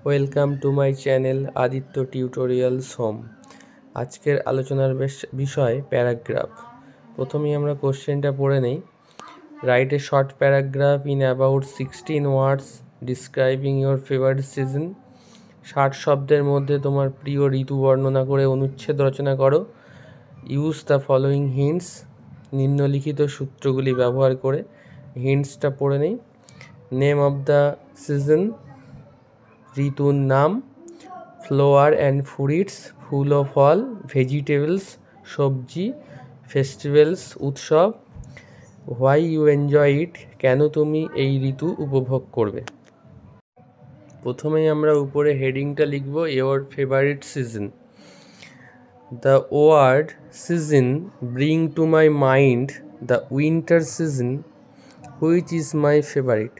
Welcome to my channel Aditya tutorials home. আজকের আলোচনার বিষয় প্যারাগ্রাফ। প্রথমেই আমরা কোশ্চেনটা পড়ে নেই। Write a short paragraph in about 16 words describing your favourite season. 60 শব্দের মধ্যে তোমার প্রিয় ঋতু বর্ণনা করে অনুচ্ছেদ রচনা করো। ইউজ দ্য ফলোয়িং হিন্টস, নিম্নলিখিত সূত্রগুলি ব্যবহার করে। হিন্টসটা পড়ে নেই। নেম অফ দ্য সিজন, ঋতুর নাম। ফ্লাওয়ার অ্যান্ড ফ্রুইটস, ফুল ও ফল। ভেজিটেবলস, সবজি। ফেস্টিভ্যালস, উৎসব। হোয়াই ইউ এনজয় ইট, কেন তুমি এই ঋতু উপভোগ করবে। প্রথমেই আমরা উপরে হেডিংটা লিখব, your favourite season. The word season bring to my mind the winter season which is my favourite.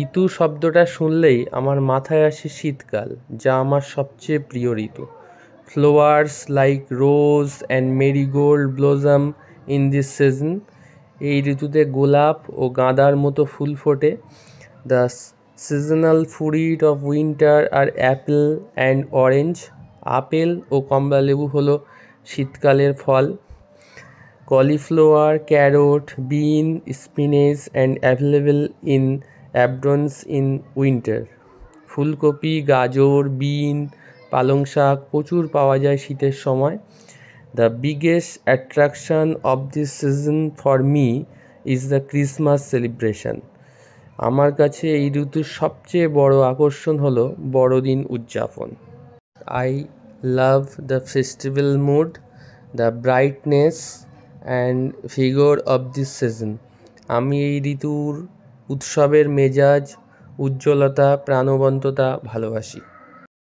ঋতু শব্দটা শুনলেই আমার মাথায় আসে শীতকাল, যা আমার সবচেয়ে প্রিয় ঋতু। Flowers like rose and marigold blossom in this season. এই ঋতুতে গোলাপ ও গাঁদার মতো ফুল ফোটে। The seasonal fruit of winter are apple and orange. আপেল ও কমলালেবু হলো শীতকালের ফল। Cauliflower, carrot, bean, spinach and available in abundance in winter. ফুলকপি, গাজর, বিন, পালং শাক প্রচুর পাওয়া যায় শীতের সময়। The biggest attraction of this season for me is the Christmas celebration. আমার কাছে এই ঋতুর সবচেয়ে বড় আকর্ষণ হলো বড়দিন উদযাপন। I love the festival mood, the brightness and vigour of this season. আমি এই ঋতুর উৎসবের মেজাজ, উজ্জ্বলতা, প্রাণবন্ততা ভালোবাসি।